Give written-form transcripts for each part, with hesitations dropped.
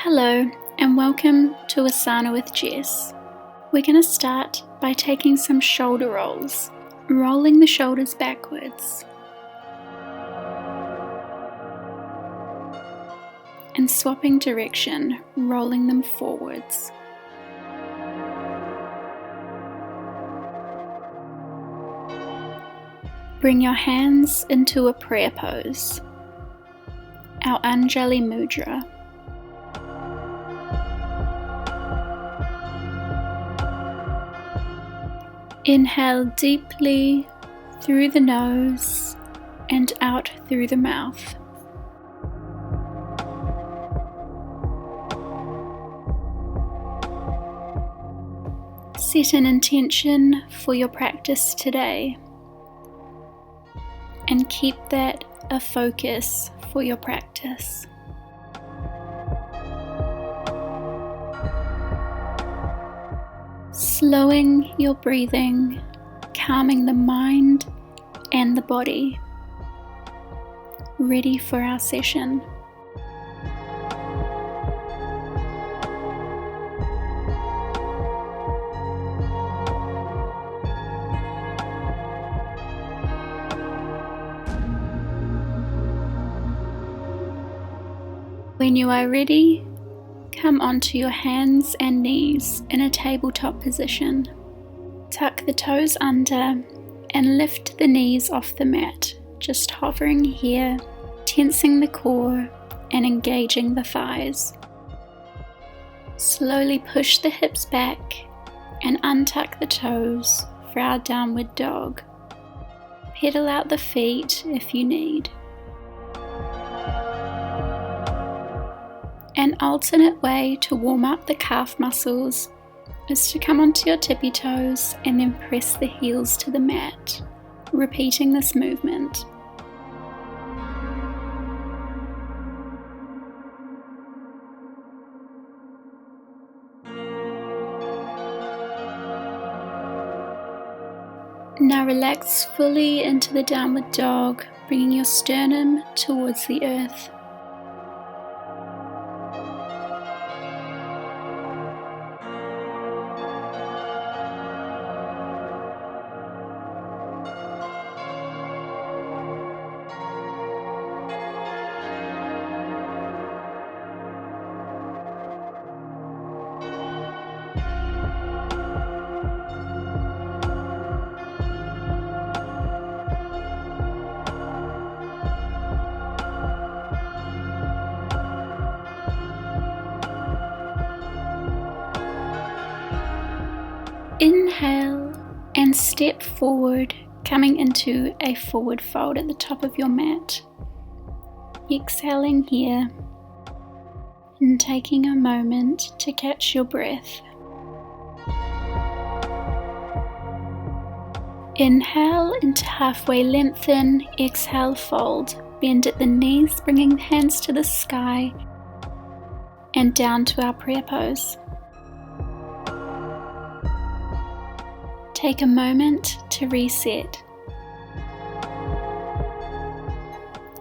Hello and welcome to Asana with Jess. We're going to start by taking some shoulder rolls, rolling the shoulders backwards and swapping direction, rolling them forwards. Bring your hands into a prayer pose, our Anjali Mudra. Inhale deeply through the nose and out through the mouth. Set an intention for your practice today and keep that a focus for your practice. Slowing your breathing, calming the mind and the body. Ready for our session. When you are ready, come onto your hands and knees in a tabletop position. Tuck the toes under and lift the knees off the mat, just hovering here, tensing the core and engaging the thighs. Slowly push the hips back and untuck the toes for our downward dog. Pedal out the feet if you need. An alternate way to warm up the calf muscles is to come onto your tippy toes and then press the heels to the mat, repeating this movement. Now relax fully into the downward dog, bringing your sternum towards the earth. Inhale and step forward, coming into a forward fold at the top of your mat. Exhaling here and taking a moment to catch your breath. Inhale into halfway lengthen, exhale fold. Bend at the knees, bringing the hands to the sky and down to our prayer pose. Take a moment to reset.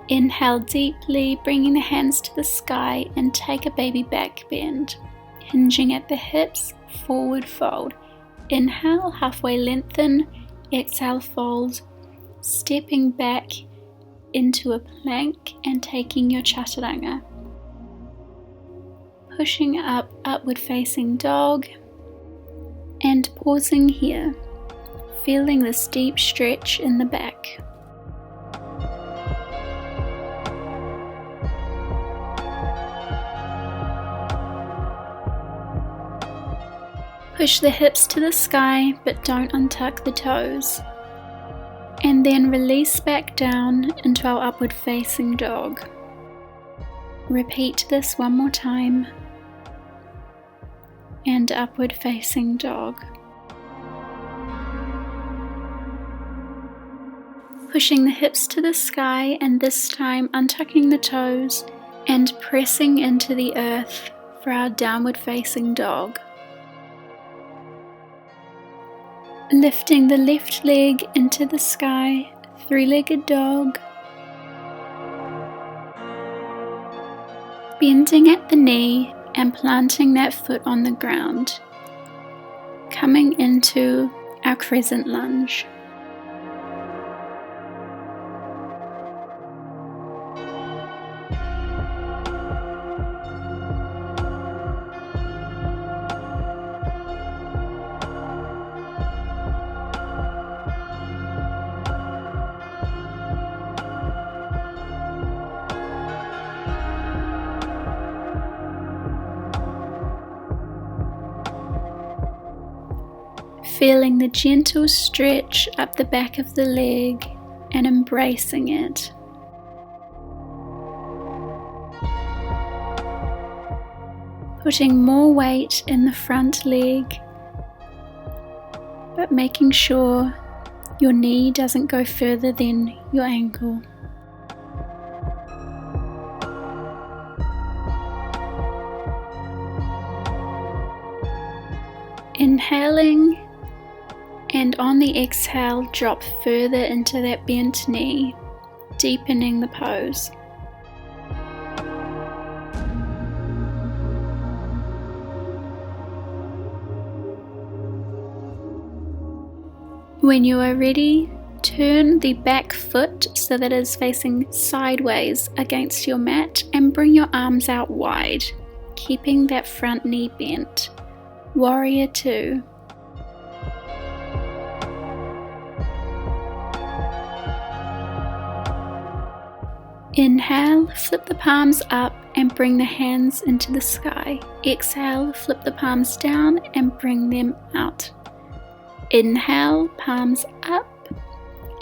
Inhale deeply, bringing the hands to the sky and take a baby back bend, hinging at the hips, forward fold. Inhale, halfway lengthen, exhale fold, stepping back into a plank and taking your chaturanga. Pushing up, upward facing dog and pausing here. Feeling this deep stretch in the back. Push the hips to the sky, but don't untuck the toes. And then release back down into our upward facing dog. Repeat this one more time. And upward facing dog. Pushing the hips to the sky and this time untucking the toes and pressing into the earth for our downward facing dog. Lifting the left leg into the sky, three-legged dog. Bending at the knee and planting that foot on the ground, coming into our crescent lunge. Feeling the gentle stretch up the back of the leg and embracing it. Putting more weight in the front leg, but making sure your knee doesn't go further than your ankle. Inhaling, and on the exhale, drop further into that bent knee, deepening the pose. When you are ready, turn the back foot so that it is facing sideways against your mat and bring your arms out wide, keeping that front knee bent. Warrior Two. Inhale, flip the palms up and bring the hands into the sky. Exhale, flip the palms down and bring them out. Inhale, palms up.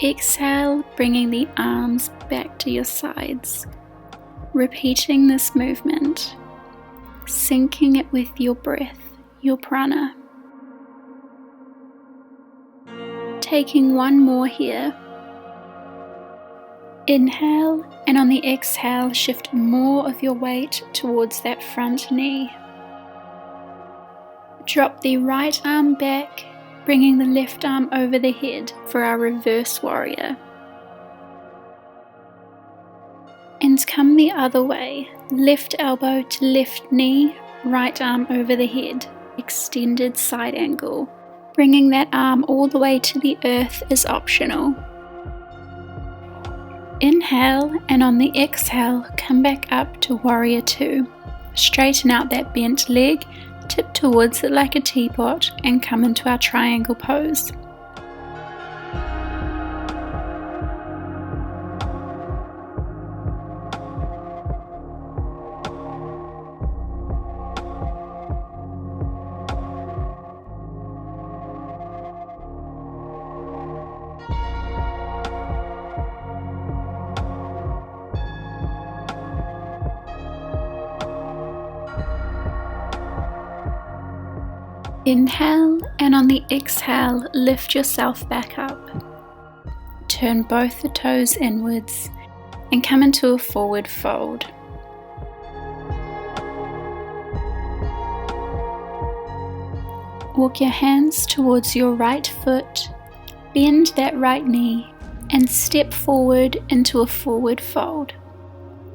Exhale, bringing the arms back to your sides. Repeating this movement, syncing it with your breath, your prana. Taking one more here. Inhale, and on the exhale, shift more of your weight towards that front knee. Drop the right arm back, bringing the left arm over the head for our reverse warrior. And come the other way, left elbow to left knee, right arm over the head, extended side angle. Bringing that arm all the way to the earth is optional. Inhale, and on the exhale, come back up to Warrior Two. Straighten out that bent leg, tip towards it like a teapot, and come into our triangle pose. Inhale, and on the exhale, lift yourself back up. Turn both the toes inwards and come into a forward fold. Walk your hands towards your right foot, bend that right knee, and step forward into a forward fold.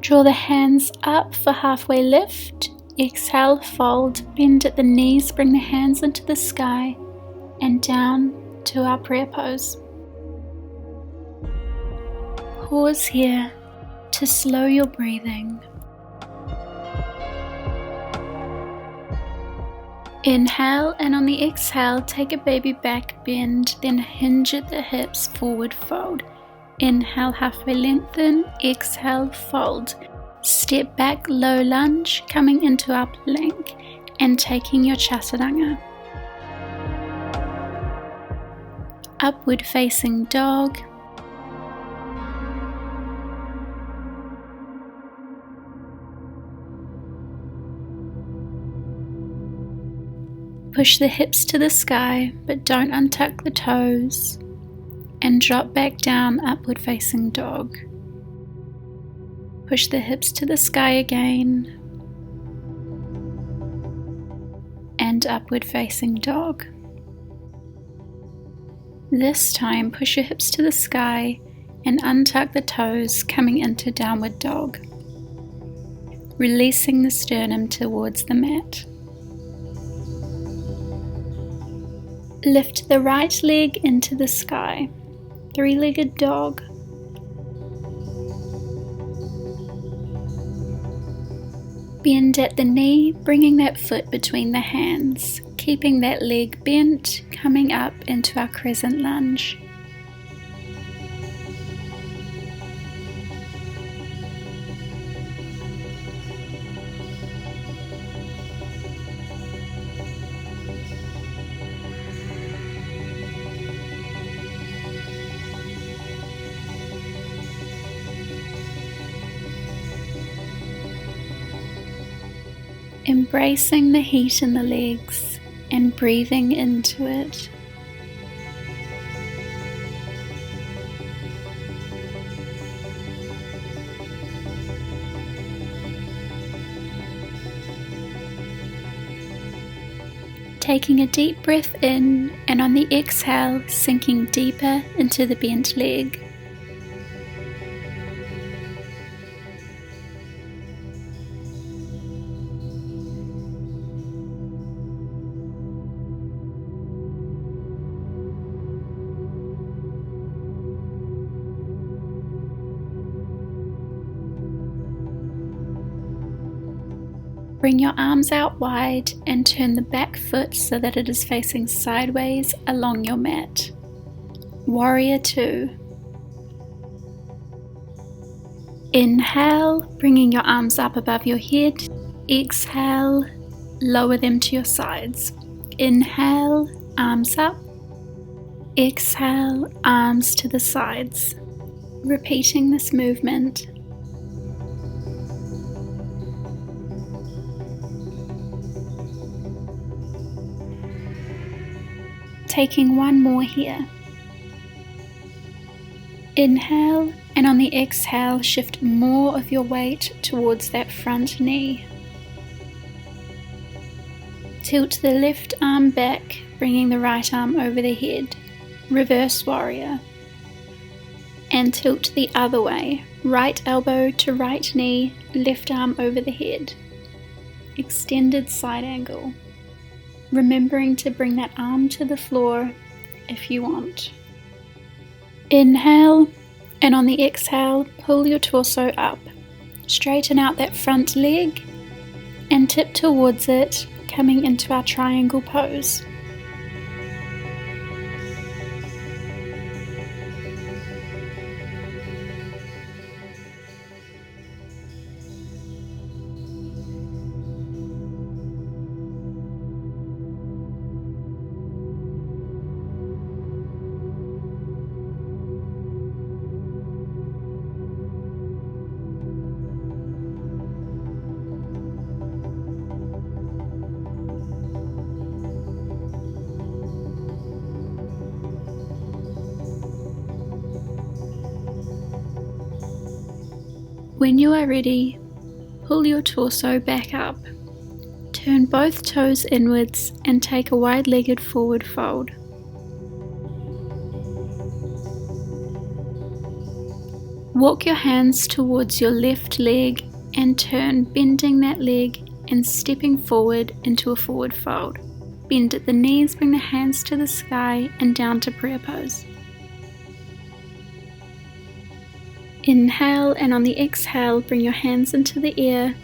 Draw the hands up for halfway lift. Exhale, fold, bend at the knees, bring the hands into the sky and down to our prayer pose. Pause here to slow your breathing. Inhale, and on the exhale, take a baby back bend, then hinge at the hips, forward fold. Inhale, halfway lengthen, exhale, fold. Step back, low lunge, coming into our plank and taking your chaturanga. Upward facing dog. Push the hips to the sky, but don't untuck the toes, and drop back down, upward facing dog. Push the hips to the sky again, and upward facing dog. This time, push your hips to the sky and untuck the toes, coming into downward dog. releasing the sternum towards the mat. Lift the right leg into the sky, three-legged dog. Bend at the knee, bringing that foot between the hands, keeping that leg bent, coming up into our crescent lunge. Embracing the heat in the legs and breathing into it. Taking a deep breath in, and on the exhale, sinking deeper into the bent leg. Bring your arms out wide and turn the back foot so that it is facing sideways along your mat. Warrior 2. Inhale, bringing your arms up above your head. Exhale, lower them to your sides. Inhale, arms up. Exhale, arms to the sides. Repeating this movement. Taking one more here. Inhale, and on the exhale, shift more of your weight towards that front knee. Tilt the left arm back, bringing the right arm over the head. Reverse warrior. And tilt the other way. Right elbow to right knee, left arm over the head. Extended side angle. Remembering to bring that arm to the floor if you want. Inhale, and on the exhale, pull your torso up. Straighten out that front leg and tip towards it, coming into our triangle pose. When you are ready, pull your torso back up. Turn both toes inwards and take a wide-legged forward fold. Walk your hands towards your left leg and turn, bending that leg and stepping forward into a forward fold. Bend at the knees, bring the hands to the sky and down to prayer pose. Inhale, and on the exhale, bring your hands into the air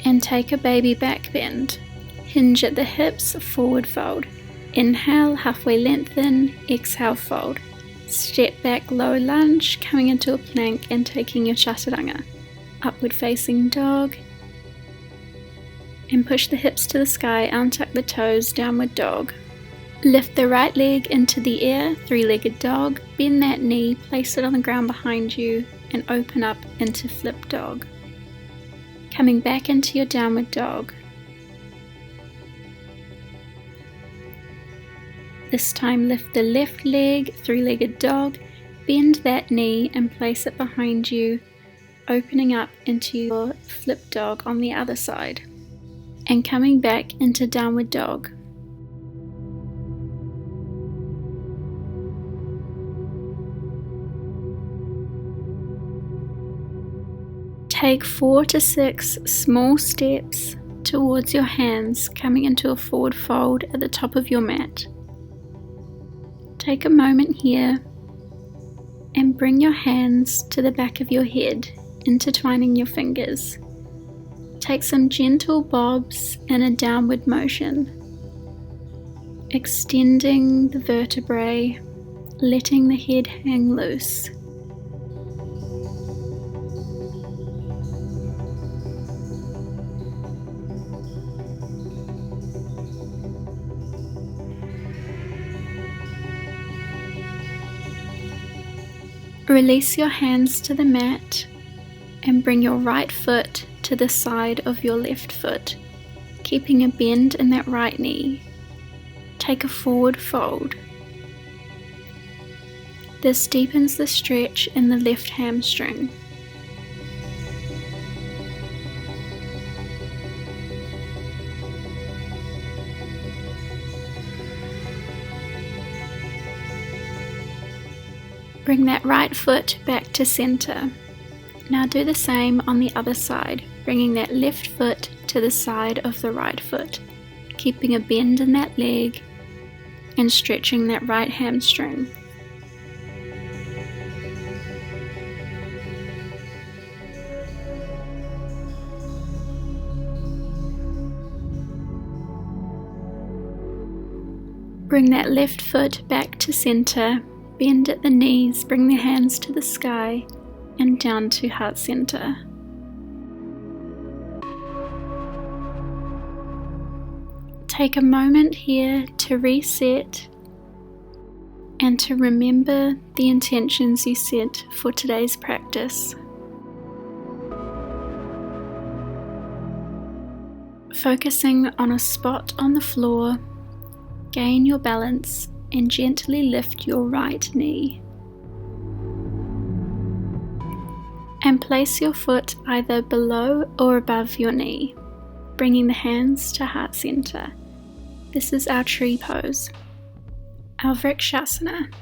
and take a baby back bend. Hinge at the hips, forward fold. Inhale, halfway lengthen, exhale, fold. Step back, low lunge, coming into a plank and taking your chaturanga. Upward facing dog. And push the hips to the sky, untuck the toes, downward dog. Lift the right leg into the air, three-legged dog. Bend that knee, place it on the ground behind you, and open up into flip dog. Coming back into your downward dog. This time lift the left leg, three-legged dog, bend that knee and place it behind you, opening up into your flip dog on the other side. And coming back into downward dog. Take 4 to 6 small steps towards your hands, coming into a forward fold at the top of your mat. Take a moment here and bring your hands to the back of your head, intertwining your fingers. Take some gentle bobs in a downward motion, extending the vertebrae, letting the head hang loose. Release your hands to the mat and bring your right foot to the side of your left foot, keeping a bend in that right knee. Take a forward fold. This deepens the stretch in the left hamstring. Bring that right foot back to center. Now do the same on the other side, bringing that left foot to the side of the right foot, keeping a bend in that leg and stretching that right hamstring. Bring that left foot back to center, bend at the knees, bring the hands to the sky and down to heart center. Take a moment here to reset and to remember the intentions you set for today's practice. Focusing on a spot on the floor, gain your balance and gently lift your right knee. And place your foot either below or above your knee, bringing the hands to heart center. This is our tree pose, our Vrikshasana.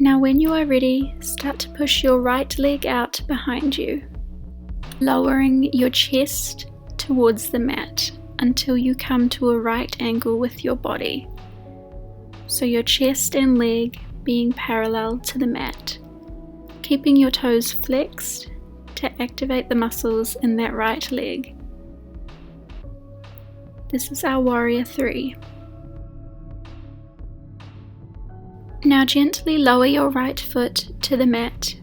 Now when you are ready, start to push your right leg out behind you, lowering your chest towards the mat until you come to a right angle with your body. So your chest and leg being parallel to the mat, keeping your toes flexed to activate the muscles in that right leg. This is our warrior 3. Now gently lower your right foot to the mat,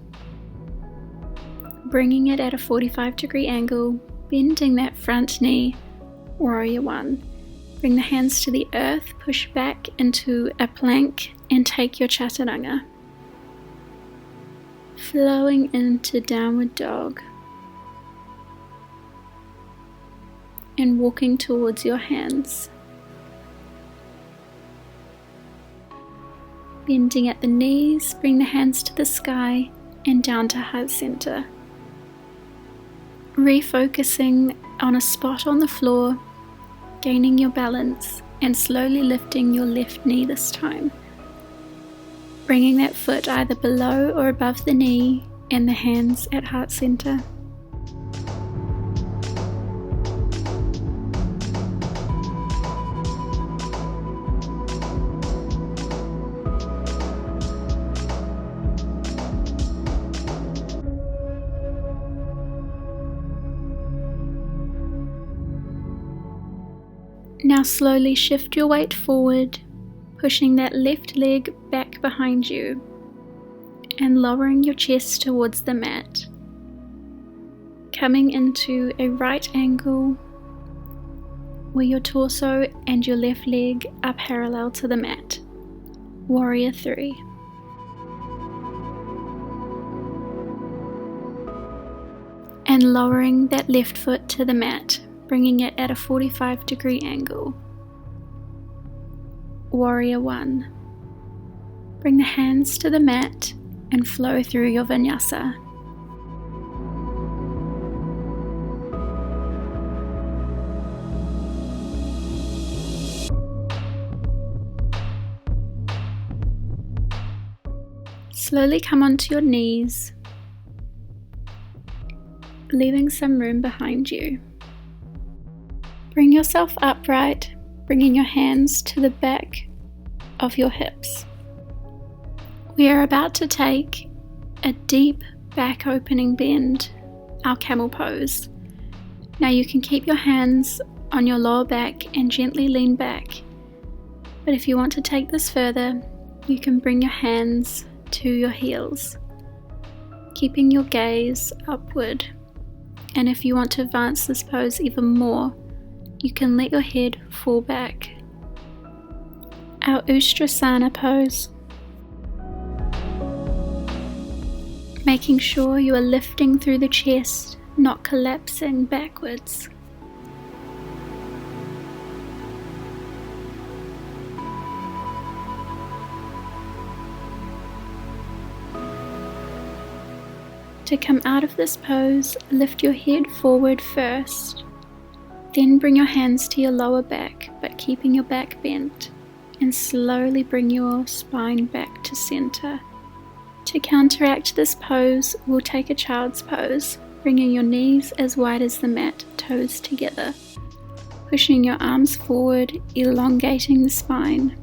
bringing it at a 45-degree angle, bending that front knee, warrior 1. Bring the hands to the earth, push back into a plank and take your chaturanga. Flowing into downward dog and walking towards your hands. Bending at the knees, bring the hands to the sky and down to heart center. Refocusing on a spot on the floor, gaining your balance and slowly lifting your left knee this time. Bringing that foot either below or above the knee and the hands at heart center. Now slowly shift your weight forward, pushing that left leg back behind you and lowering your chest towards the mat. Coming into a right angle where your torso and your left leg are parallel to the mat. Warrior 3. And lowering that left foot to the mat, bringing it at a 45-degree angle. Warrior 1. Bring the hands to the mat and flow through your Vinyasa. Slowly come onto your knees, leaving some room behind you. Bring yourself upright, bringing your hands to the back of your hips. We are about to take a deep back opening bend, our camel pose. Now you can keep your hands on your lower back and gently lean back. But if you want to take this further, you can bring your hands to your heels, keeping your gaze upward. And if you want to advance this pose even more, you can let your head fall back. Our Ustrasana pose. Making sure you are lifting through the chest, not collapsing backwards. To come out of this pose, lift your head forward first. Then bring your hands to your lower back, but keeping your back bent, and slowly bring your spine back to center. To counteract this pose, we'll take a child's pose, bringing your knees as wide as the mat, toes together, pushing your arms forward, elongating the spine.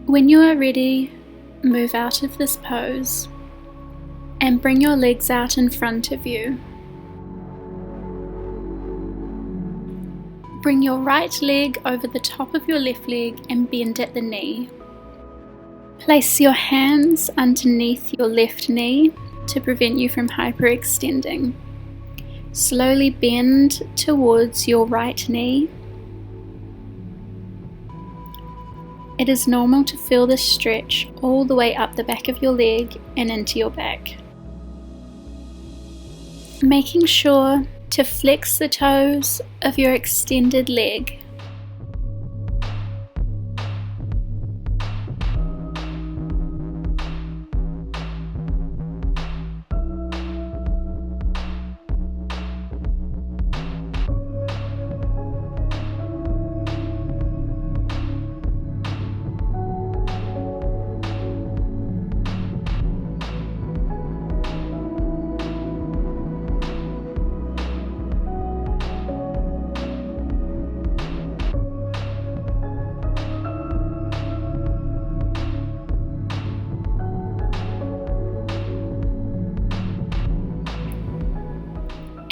When you are ready, move out of this pose and bring your legs out in front of you. Bring your right leg over the top of your left leg and bend at the knee. Place your hands underneath your left knee to prevent you from hyperextending. Slowly bend towards your right knee. It is normal to feel this stretch all the way up the back of your leg and into your back. Making sure to flex the toes of your extended leg.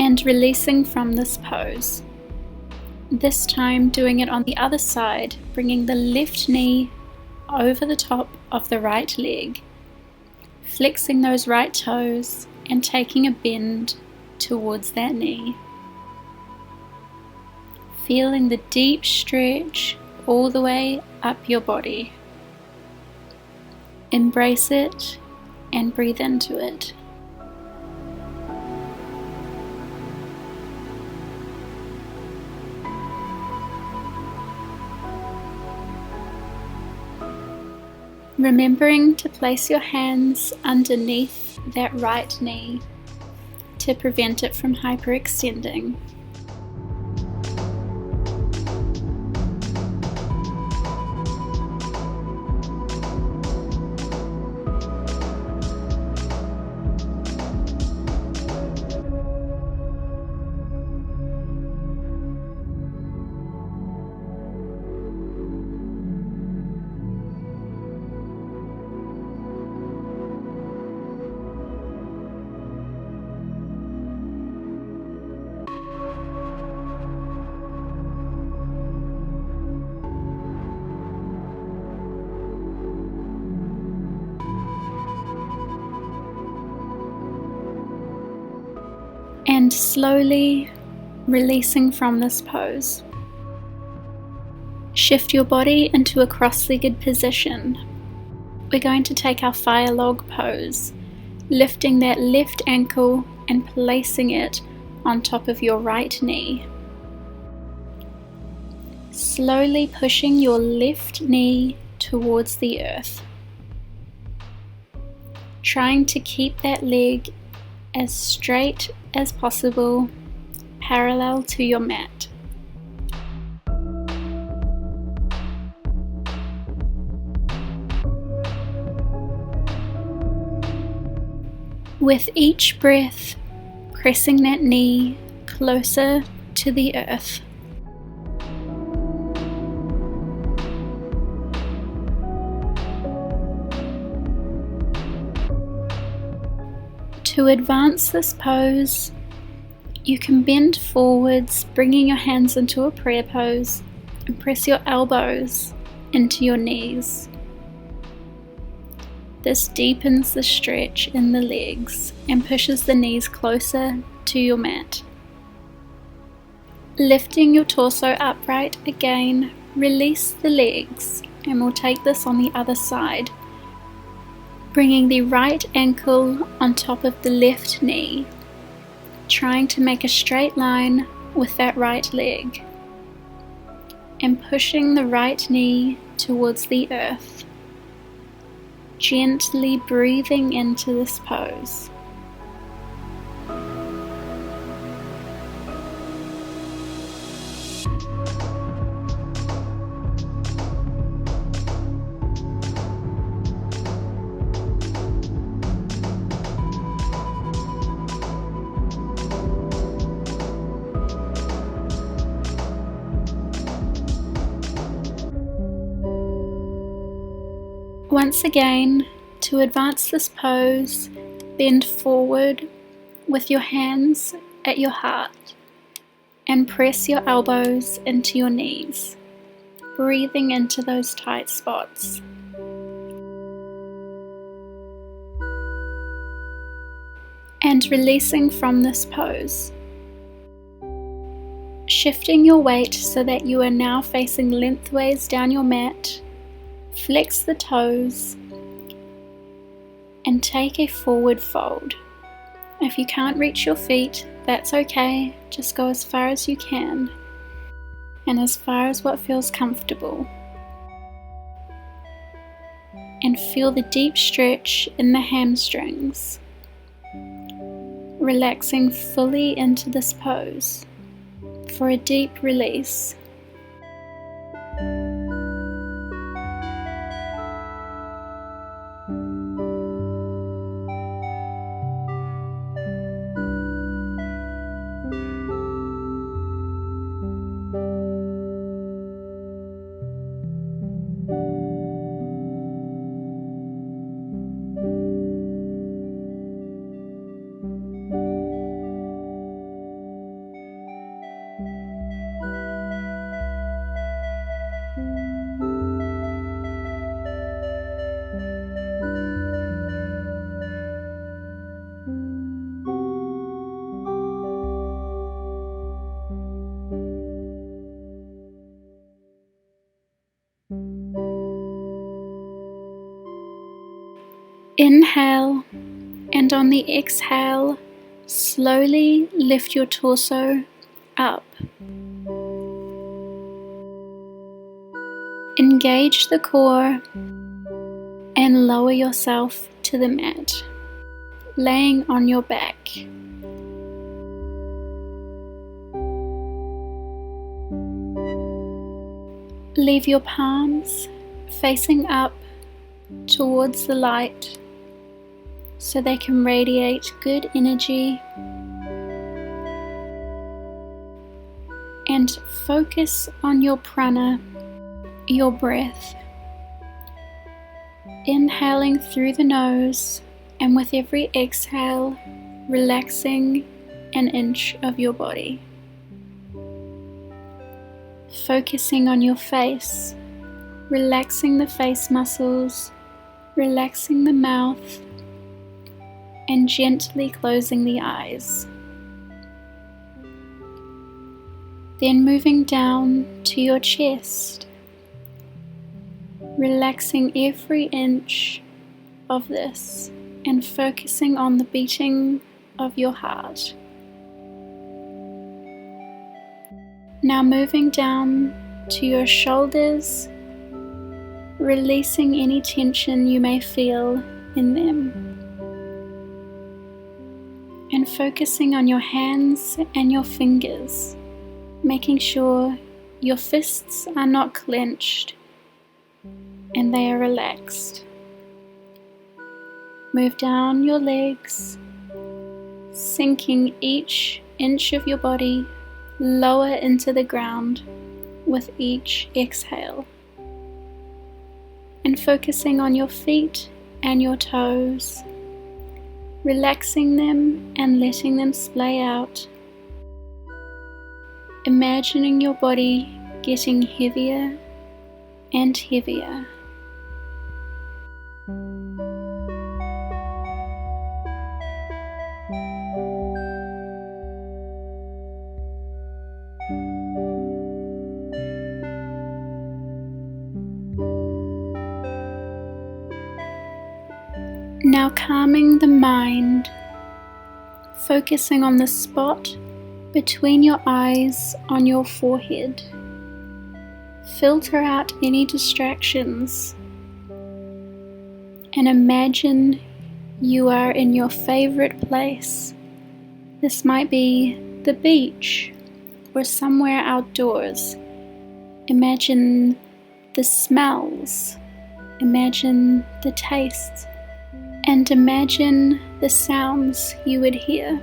And releasing from this pose. This time doing it on the other side, bringing the left knee over the top of the right leg, flexing those right toes and taking a bend towards that knee. Feeling the deep stretch all the way up your body. Embrace it and breathe into it. Remembering to place your hands underneath that right knee to prevent it from hyperextending. And slowly releasing from this pose. Shift your body into a cross-legged position. we're going to take our fire log pose, lifting that left ankle and placing it on top of your right knee. Slowly pushing your left knee towards the earth. Trying to keep that leg as straight as possible, parallel to your mat. With each breath, pressing that knee closer to the earth. To advance this pose, you can bend forwards, bringing your hands into a prayer pose, and press your elbows into your knees. This deepens the stretch in the legs and pushes the knees closer to your mat. Lifting your torso upright again, release the legs, and we'll take this on the other side. Bringing the right ankle on top of the left knee, trying to make a straight line with that right leg, and pushing the right knee towards the earth. Gently breathing into this pose. Once again, to advance this pose, bend forward with your hands at your heart and press your elbows into your knees, breathing into those tight spots. And releasing from this pose. Shifting your weight so that you are now facing lengthways down your mat. Flex the toes and take a forward fold. If you can't reach your feet, that's okay, just go as far as you can and as far as what feels comfortable. And feel the deep stretch in the hamstrings, relaxing fully into this pose for a deep release. Inhale, and on the exhale, slowly lift your torso up. Engage the core and lower yourself to the mat, laying on your back. Leave your palms facing up towards the light so they can radiate good energy, and focus on your prana, your breath. Inhaling through the nose, and with every exhale, relaxing an inch of your body. Focusing on your face, relaxing the face muscles, relaxing the mouth, and gently closing the eyes. Then moving down to your chest, relaxing every inch of this and focusing on the beating of your heart. Now moving down to your shoulders, releasing any tension you may feel in them, and focusing on your hands and your fingers, making sure your fists are not clenched and they are relaxed. Move down your legs, sinking each inch of your body lower into the ground with each exhale, and focusing on your feet and your toes, relaxing them and letting them splay out, imagining your body getting heavier and heavier. Now calming the mind, focusing on the spot between your eyes on your forehead. Filter out any distractions and imagine you are in your favorite place. This might be the beach or somewhere outdoors. Imagine the smells, imagine the tastes, and imagine the sounds you would hear.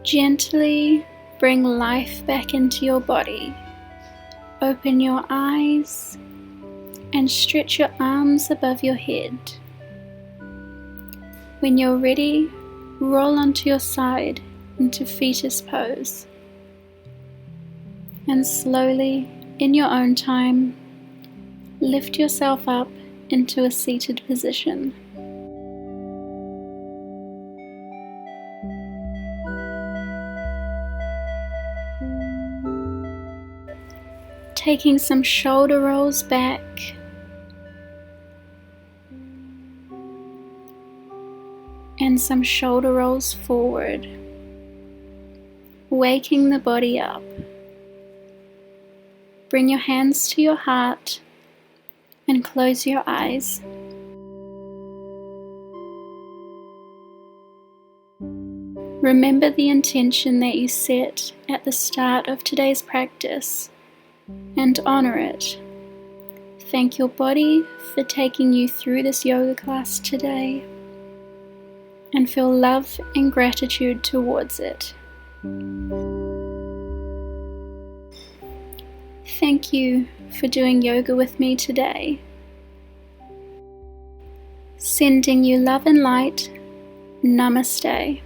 Gently bring life back into your body. Open your eyes and stretch your arms above your head. When you're ready, roll onto your side into fetus pose. And slowly, in your own time, lift yourself up into a seated position. Taking some shoulder rolls back, and some shoulder rolls forward, waking the body up. Bring your hands to your heart and close your eyes. Remember the intention that you set at the start of today's practice and honor it. Thank your body for taking you through this yoga class today and feel love and gratitude towards it. Thank you for doing yoga with me today. Sending you love and light. Namaste.